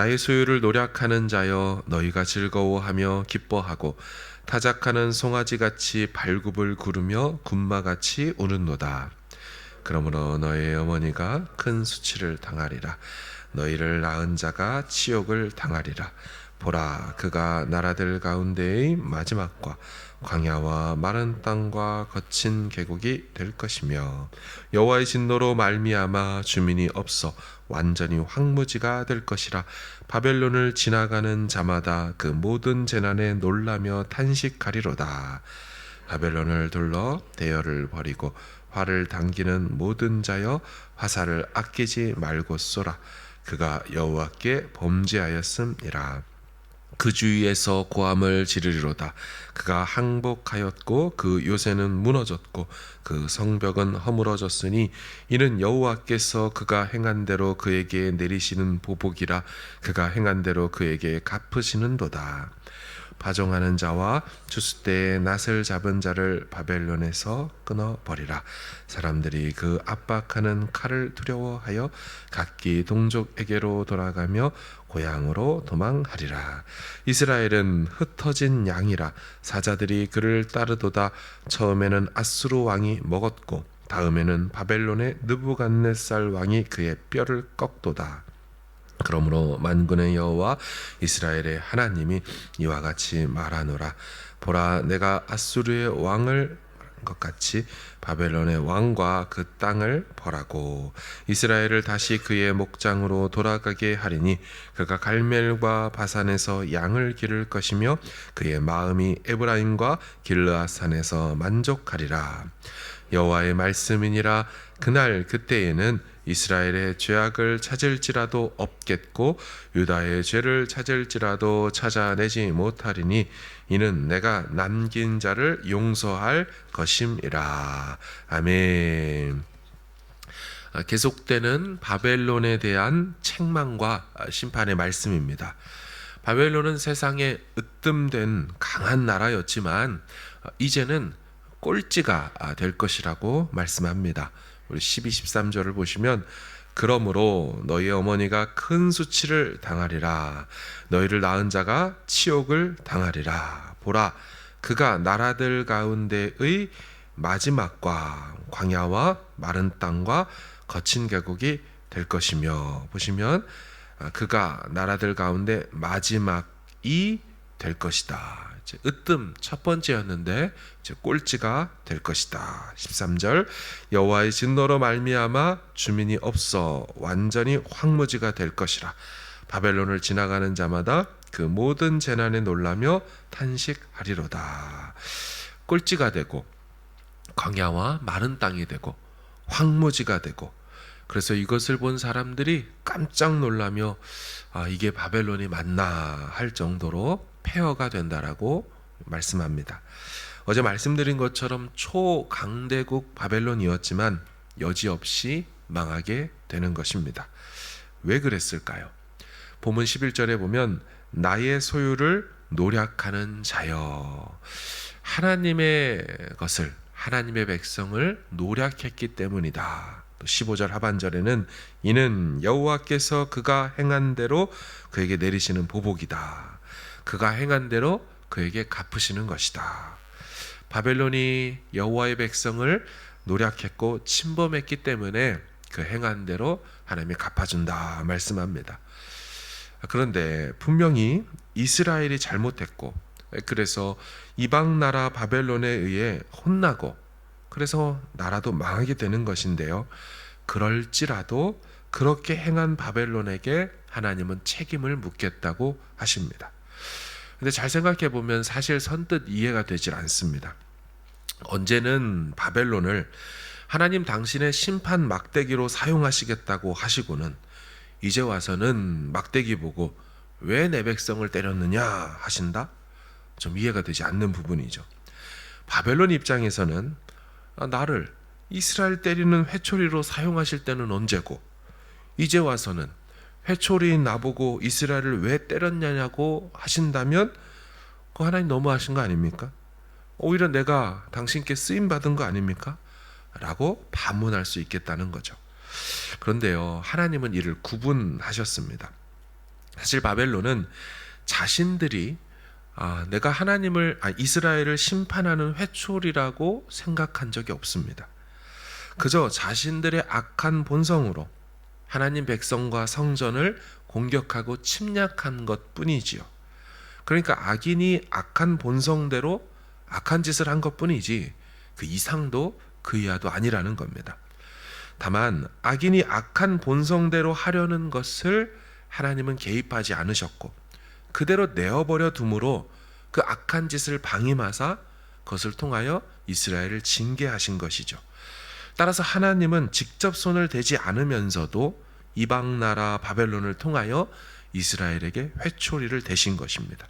나의 소유를 노략하는 자여, 너희가 즐거워하며 기뻐하고 타작하는 송아지같이 발굽을 구르며 군마같이 우는노다. 그러므로 너희 어머니가 큰 수치를 당하리라. 너희를 낳은 자가 치욕을 당하리라. 보라, 그가 나라들 가운데의 마지막과 광야와 마른 땅과 거친 계곡이 될 것이며, 여호와의 진노로 말미암아 주민이 없어 완전히 황무지가 될 것이라. 바벨론을 지나가는 자마다 그 모든 재난에 놀라며 탄식하리로다. 바벨론을 둘러 대열을 벌이고 활을 당기는 모든 자여, 화살을 아끼지 말고 쏘라. 그가 여호와께 범죄하였음이라. 그 주위에서 고함을 지르리로다. 그가 항복하였고 그 요새는 무너졌고 그 성벽은 허물어졌으니 이는 여호와께서 그가 행한 대로 그에게 내리시는 보복이라. 그가 행한 대로 그에게 갚으시는도다. 파종하는 자와 추수 때에 낫을 잡은 자를 바벨론에서 끊어버리라. 사람들이 그 압박하는 칼을 두려워하여 각기 동족에게로 돌아가며 고향으로 도망하리라. 이스라엘은 흩어진 양이라. 사자들이 그를 따르도다. 처음에는 아수르 왕이 먹었고 다음에는 바벨론의 느부갓네살 왕이 그의 뼈를 꺾도다. 그러므로 만군의 여호와 이스라엘의 하나님이 이와 같이 말하노라. 보라, 내가 아수르의 왕을 것 같이 바벨론의 왕과 그 땅을 벌하고 이스라엘을 다시 그의 목장으로 돌아가게 하리니, 그가 갈멜과 바산에서 양을 기를 것이며 그의 마음이 에브라임과 길르앗산에서 만족하리라. 여호와의 말씀이니라. 그날 그때에는 이스라엘의 죄악을 찾을지라도 없겠고 유다의 죄를 찾을지라도 찾아내지 못하리니, 이는 내가 남긴 자를 용서할 것임이라. 아멘. 계속되는 바벨론에 대한 책망과 심판의 말씀입니다. 바벨론은 세상에 으뜸된 강한 나라였지만 이제는 꼴찌가 될 것이라고 말씀합니다. 우리 12, 13절을 보시면, 그러므로 너희 어머니가 큰 수치를 당하리라. 너희를 낳은 자가 치욕을 당하리라. 보라, 그가 나라들 가운데의 마지막과 광야와 마른 땅과 거친 계곡이 될 것이며, 보시면 그가 나라들 가운데 마지막이 될 것이다. 으뜸 첫 번째였는데 이제 꼴찌가 될 것이다. 13절, 여호와의 진노로 말미암아 주민이 없어 완전히 황무지가 될 것이라. 바벨론을 지나가는 자마다 그 모든 재난에 놀라며 탄식하리로다. 꼴찌가 되고 광야와 마른 땅이 되고 황무지가 되고, 그래서 이것을 본 사람들이 깜짝 놀라며 이게 바벨론이 맞나 할 정도로 폐허가 된다라고 말씀합니다. 어제 말씀드린 것처럼 초강대국 바벨론이었지만 여지없이 망하게 되는 것입니다. 왜 그랬을까요? 본문 11절에 보면 나의 소유를 노략하는 자여, 하나님의 것을, 하나님의 백성을 노략했기 때문이다. 또 15절 하반절에는 이는 여호와께서 그가 행한 대로 그에게 내리시는 보복이다. 그가 행한 대로 그에게 갚으시는 것이다. 바벨론이 여호와의 백성을 노략했고 침범했기 때문에 그 행한 대로 하나님이 갚아준다 말씀합니다. 그런데 분명히 이스라엘이 잘못했고, 그래서 이방 나라 바벨론에 의해 혼나고, 그래서 나라도 망하게 되는 것인데요, 그럴지라도 그렇게 행한 바벨론에게 하나님은 책임을 묻겠다고 하십니다. 근데 잘 생각해 보면 사실 선뜻 이해가 되질 않습니다. 언제는 바벨론을 하나님 당신의 심판 막대기로 사용하시겠다고 하시고는 이제 와서는 막대기 보고 왜 내 백성을 때렸느냐 하신다? 좀 이해가 되지 않는 부분이죠. 바벨론 입장에서는 나를 이스라엘 때리는 회초리로 사용하실 때는 언제고, 이제 와서는 회초리인 나보고 이스라엘을 왜 때렸냐고 하신다면 그 하나님 너무하신 거 아닙니까? 오히려 내가 당신께 쓰임받은 거 아닙니까? 라고 반문할 수 있겠다는 거죠. 그런데요, 하나님은 이를 구분하셨습니다. 사실 바벨론은 자신들이 내가 이스라엘을 심판하는 회초리라고 생각한 적이 없습니다. 그저 자신들의 악한 본성으로 하나님 백성과 성전을 공격하고 침략한 것 뿐이지요. 그러니까 악인이 악한 본성대로 악한 짓을 한 것 뿐이지 그 이상도 그 이하도 아니라는 겁니다. 다만 악인이 악한 본성대로 하려는 것을 하나님은 개입하지 않으셨고 그대로 내어버려 둠으로 그 악한 짓을 방임하사 그것을 통하여 이스라엘을 징계하신 것이죠. 따라서 하나님은 직접 손을 대지 않으면서도 이방 나라 바벨론을 통하여 이스라엘에게 회초리를 대신 것입니다.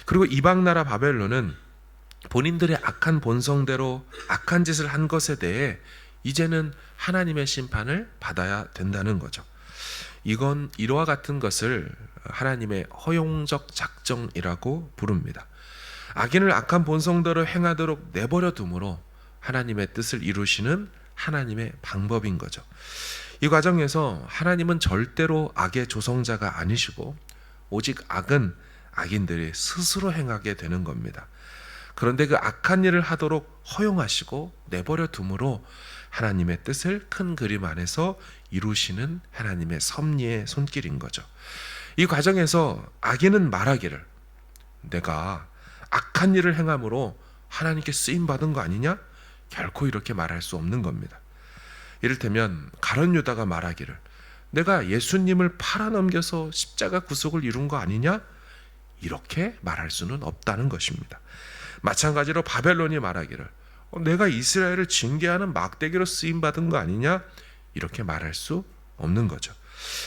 그리고 이방 나라 바벨론은 본인들의 악한 본성대로 악한 짓을 한 것에 대해 이제는 하나님의 심판을 받아야 된다는 거죠. 이건 이와 같은 것을 하나님의 허용적 작정이라고 부릅니다. 악인을 악한 본성대로 행하도록 내버려 둠으로 하나님의 뜻을 이루시는 하나님의 방법인 거죠. 이 과정에서 하나님은 절대로 악의 조성자가 아니시고 오직 악은 악인들이 스스로 행하게 되는 겁니다. 그런데 그 악한 일을 하도록 허용하시고 내버려 둠으로 하나님의 뜻을 큰 그림 안에서 이루시는 하나님의 섭리의 손길인 거죠. 이 과정에서 악인은 말하기를 내가 악한 일을 행함으로 하나님께 쓰임받은 거 아니냐? 결코 이렇게 말할 수 없는 겁니다. 이를테면 가룟 유다가 말하기를 내가 예수님을 팔아넘겨서 십자가 구속을 이룬 거 아니냐? 이렇게 말할 수는 없다는 것입니다. 마찬가지로 바벨론이 말하기를 내가 이스라엘을 징계하는 막대기로 쓰임받은 거 아니냐? 이렇게 말할 수 없는 거죠.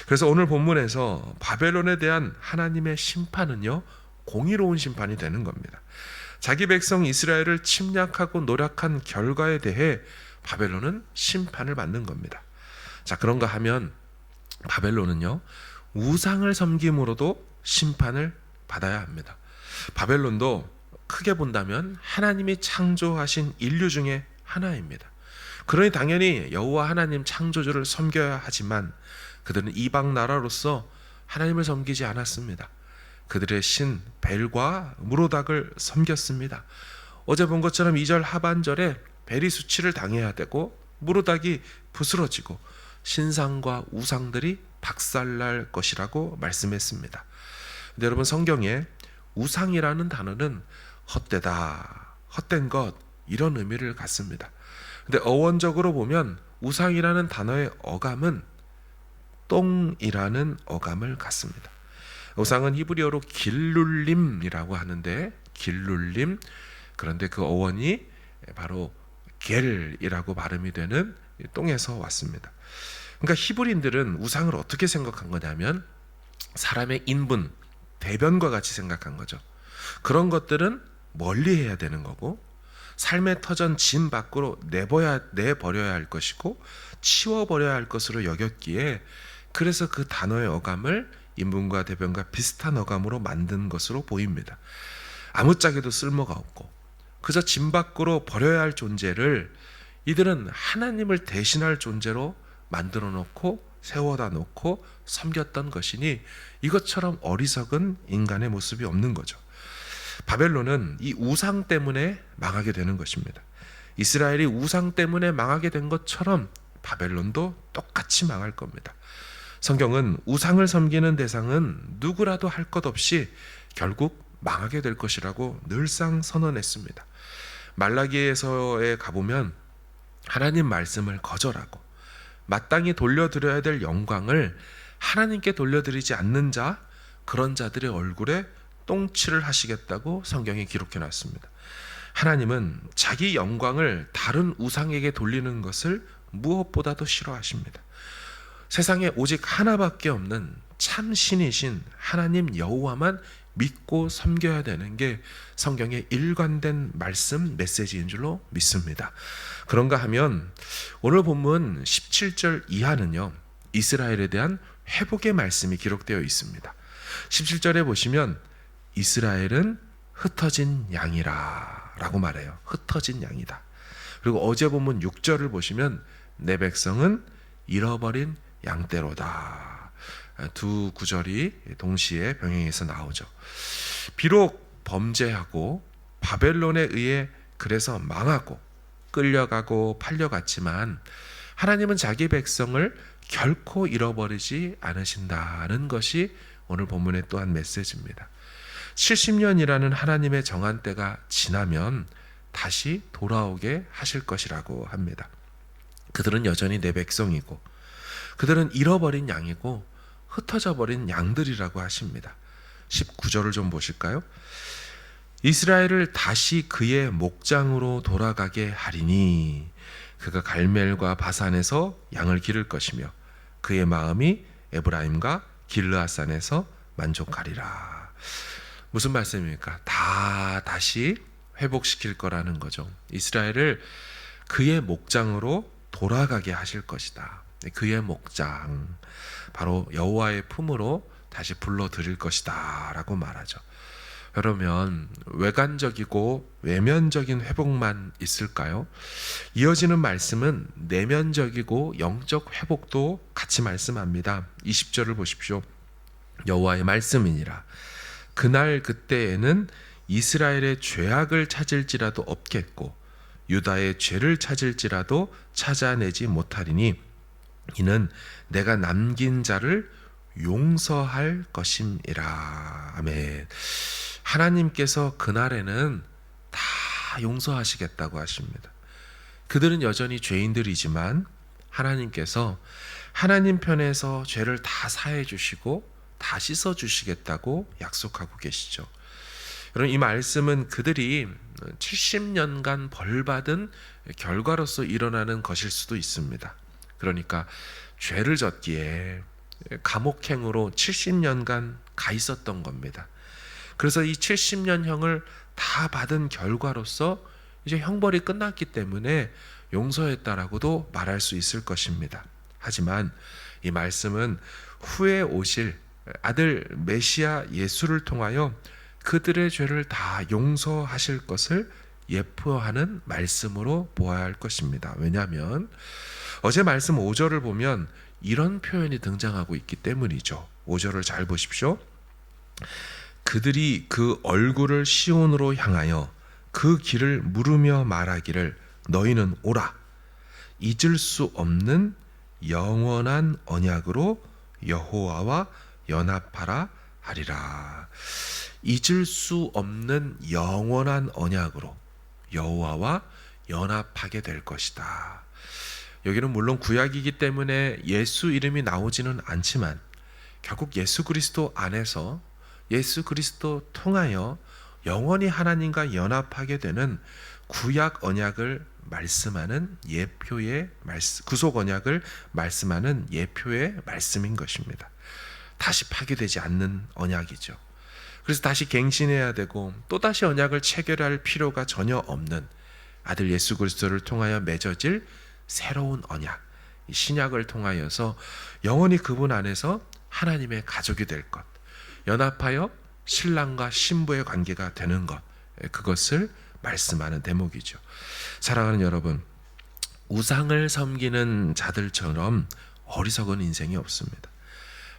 그래서 오늘 본문에서 바벨론에 대한 하나님의 심판은요, 공의로운 심판이 되는 겁니다. 자기 백성 이스라엘을 침략하고 노력한 결과에 대해 바벨론은 심판을 받는 겁니다. 자, 그런가 하면 바벨론은요, 우상을 섬김으로도 심판을 받아야 합니다. 바벨론도 크게 본다면 하나님이 창조하신 인류 중에 하나입니다. 그러니 당연히 여호와 하나님 창조주를 섬겨야 하지만 그들은 이방 나라로서 하나님을 섬기지 않았습니다. 그들의 신 벨과 무로닥을 섬겼습니다. 어제 본 것처럼 2절 하반절에 벨이 수치를 당해야 되고 무로닥이 부스러지고 신상과 우상들이 박살날 것이라고 말씀했습니다. 근데 여러분, 성경에 우상이라는 단어는 헛되다, 헛된 것, 이런 의미를 갖습니다. 근데 어원적으로 보면 우상이라는 단어의 어감은 똥이라는 어감을 갖습니다. 우상은 히브리어로 길룰림이라고 하는데, 길룰림, 그런데 그 어원이 바로 겔이라고 발음이 되는 똥에서 왔습니다. 그러니까 히브리인들은 우상을 어떻게 생각한 거냐면 사람의 인분, 대변과 같이 생각한 거죠. 그런 것들은 멀리해야 되는 거고 삶의 터전 진 밖으로 내버려야 할 것이고 치워버려야 할 것으로 여겼기에, 그래서 그 단어의 어감을 인분과 대변과 비슷한 어감으로 만든 것으로 보입니다. 아무짝에도 쓸모가 없고 그저 진 밖으로 버려야 할 존재를 이들은 하나님을 대신할 존재로 만들어 놓고 세워다 놓고 섬겼던 것이니 이것처럼 어리석은 인간의 모습이 없는 거죠. 바벨론은 이 우상 때문에 망하게 되는 것입니다. 이스라엘이 우상 때문에 망하게 된 것처럼 바벨론도 똑같이 망할 겁니다. 성경은 우상을 섬기는 대상은 누구라도 할 것 없이 결국 망하게 될 것이라고 늘상 선언했습니다. 말라기에서에 가보면 하나님 말씀을 거절하고 마땅히 돌려드려야 될 영광을 하나님께 돌려드리지 않는 자, 그런 자들의 얼굴에 똥칠을 하시겠다고 성경에 기록해 놨습니다. 하나님은 자기 영광을 다른 우상에게 돌리는 것을 무엇보다도 싫어하십니다. 세상에 오직 하나밖에 없는 참 신이신 하나님 여호와만 믿고 섬겨야 되는 게 성경의 일관된 말씀 메시지인 줄로 믿습니다. 그런가 하면 오늘 본문 17절 이하는요, 이스라엘에 대한 회복의 말씀이 기록되어 있습니다. 17절에 보시면 이스라엘은 흩어진 양이라 라고 말해요. 흩어진 양이다. 그리고 어제 본문 6절을 보시면 내 백성은 잃어버린 양떼로다 두 구절이 동시에 병행해서 나오죠. 비록 범죄하고 바벨론에 의해 그래서 망하고 끌려가고 팔려갔지만 하나님은 자기 백성을 결코 잃어버리지 않으신다는 것이 오늘 본문의 또한 메시지입니다. 70년이라는 하나님의 정한 때가 지나면 다시 돌아오게 하실 것이라고 합니다. 그들은 여전히 내 백성이고 그들은 잃어버린 양이고 흩어져 버린 양들이라고 하십니다. 19절을 좀 보실까요? 이스라엘을 다시 그의 목장으로 돌아가게 하리니 그가 갈멜과 바산에서 양을 기를 것이며 그의 마음이 에브라임과 길르앗산에서 만족하리라. 무슨 말씀입니까? 다시 회복시킬 거라는 거죠. 이스라엘을 그의 목장으로 돌아가게 하실 것이다. 그의 목장, 바로 여호와의 품으로 다시 불러들일 것이다 라고 말하죠. 그러면 외관적이고 외면적인 회복만 있을까요? 이어지는 말씀은 내면적이고 영적 회복도 같이 말씀합니다. 20절을 보십시오. 여호와의 말씀이니라. 그날 그때에는 이스라엘의 죄악을 찾을지라도 없겠고 유다의 죄를 찾을지라도 찾아내지 못하리니 이는 내가 남긴 자를 용서할 것임이라. 아멘. 하나님께서 그날에는 다 용서하시겠다고 하십니다. 그들은 여전히 죄인들이지만 하나님께서 하나님 편에서 죄를 다 사해 주시고 다 씻어 주시겠다고 약속하고 계시죠. 여러분, 이 말씀은 그들이 70년간 벌받은 결과로서 일어나는 것일 수도 있습니다. 그러니까 죄를 졌기에 감옥행으로 70년간 가 있었던 겁니다. 그래서 이 70년형을 다 받은 결과로서 이제 형벌이 끝났기 때문에 용서했다라고도 말할 수 있을 것입니다. 하지만 이 말씀은 후에 오실 아들 메시아 예수를 통하여 그들의 죄를 다 용서하실 것을 예표하는 말씀으로 보아야 할 것입니다. 왜냐하면 어제 말씀 5절을 보면 이런 표현이 등장하고 있기 때문이죠. 5절을 잘 보십시오. 그들이 그 얼굴을 시온으로 향하여 그 길을 물으며 말하기를 너희는 오라. 잊을 수 없는 영원한 언약으로 여호와와 연합하라 하리라. 잊을 수 없는 영원한 언약으로 여호와와 연합하게 될 것이다. 여기는 물론 구약이기 때문에 예수 이름이 나오지는 않지만 결국 예수 그리스도 안에서 예수 그리스도 통하여 영원히 하나님과 연합하게 되는 구약 언약을 말씀하는 예표의 말씀, 구속 언약을 말씀하는 예표의 말씀인 것입니다. 다시 파괴되지 않는 언약이죠. 그래서 다시 갱신해야 되고 또다시 언약을 체결할 필요가 전혀 없는 아들 예수 그리스도를 통하여 맺어질 새로운 언약, 이 신약을 통하여서 영원히 그분 안에서 하나님의 가족이 될 것, 연합하여 신랑과 신부의 관계가 되는 것, 그것을 말씀하는 대목이죠. 사랑하는 여러분, 우상을 섬기는 자들처럼 어리석은 인생이 없습니다.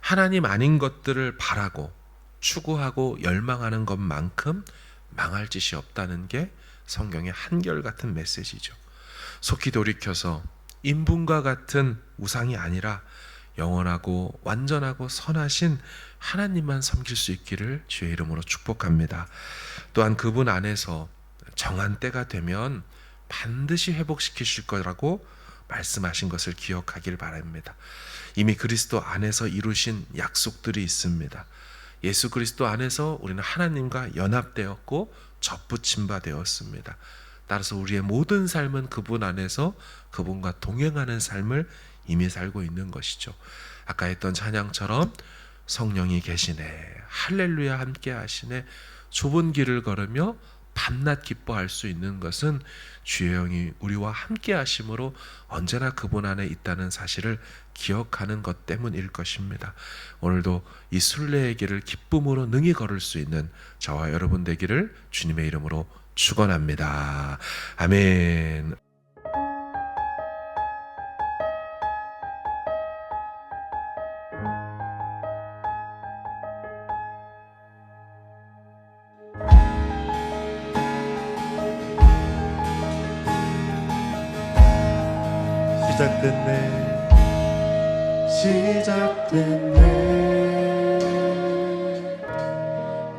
하나님 아닌 것들을 바라고 추구하고 열망하는 것만큼 망할 짓이 없다는 게 성경의 한결같은 메시지죠. 속히 돌이켜서 인분과 같은 우상이 아니라 영원하고 완전하고 선하신 하나님만 섬길 수 있기를 주의 이름으로 축복합니다. 또한 그분 안에서 정한 때가 되면 반드시 회복시키실 거라고 말씀하신 것을 기억하길 바랍니다. 이미 그리스도 안에서 이루신 약속들이 있습니다. 예수 그리스도 안에서 우리는 하나님과 연합되었고 접붙임 바 되었습니다. 따라서 우리의 모든 삶은 그분 안에서 그분과 동행하는 삶을 이미 살고 있는 것이죠. 아까 했던 찬양처럼 성령이 계시네, 할렐루야 함께 하시네, 좁은 길을 걸으며 밤낮 기뻐할 수 있는 것은 주의 영이 우리와 함께 하심으로 언제나 그분 안에 있다는 사실을 기억하는 것 때문일 것입니다. 오늘도 이 순례의 길을 기쁨으로 능히 걸을 수 있는 저와 여러분 되기를 주님의 이름으로 축원합니다. 아멘. 시작됐네.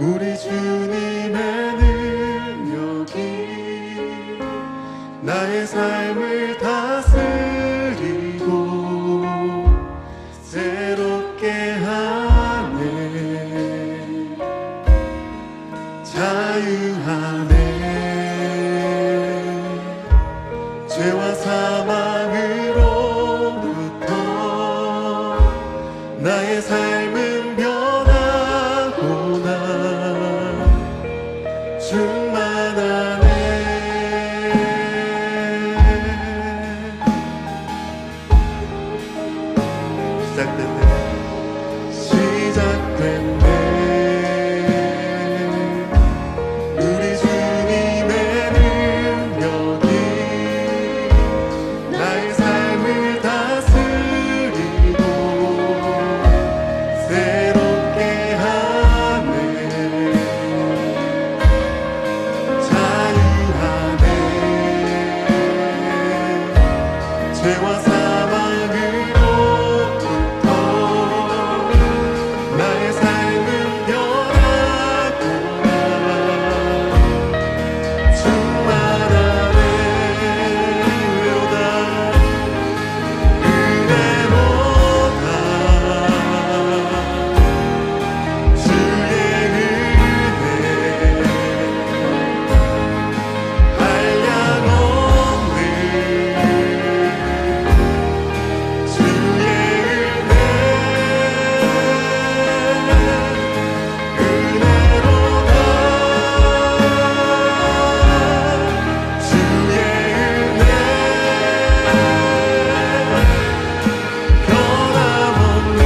우리 주님의 능력이 나의 삶을 다스리고 새롭게 하네. 자유하네. 죄와 사망으로부터 나의 삶은 변하구나. 충만하네. 시작됐네. 우리 주님의 능력이 나의 삶을 다스리고 새롭게 하네. 자유하네. 죄와 사망으로부터 나의 삶은 변하구나. 충만하네. 은혜로다. 주의 은혜 한량없는 주의 은혜로다. 주의 은혜 변함없는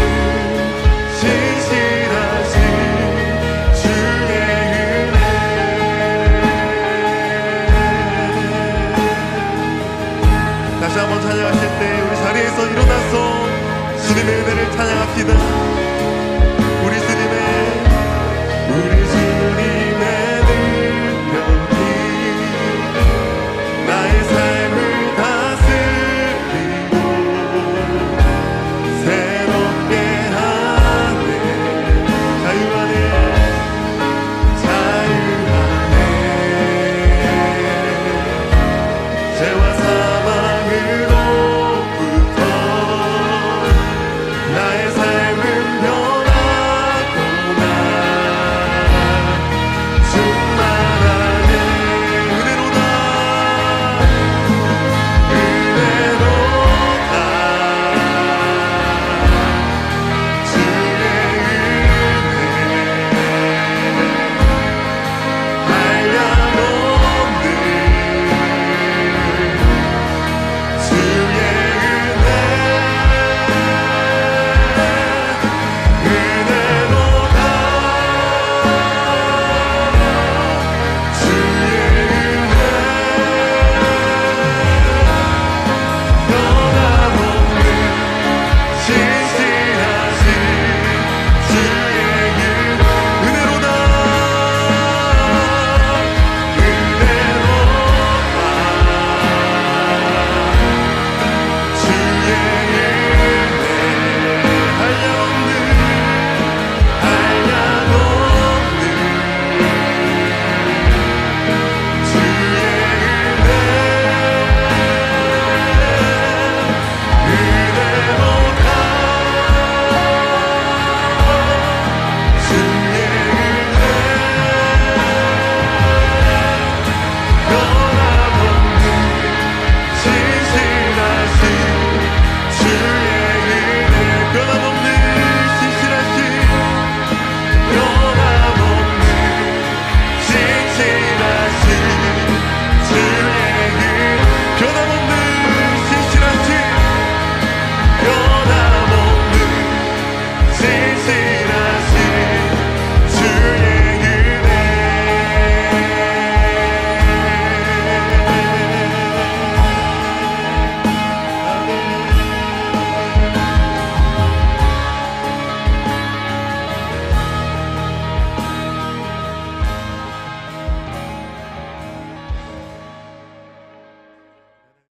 신실하신 주의 은혜. 다시 한번 찬양하실 때 우리 자리에서 일어나서 주님의 은혜를 찬양합시다.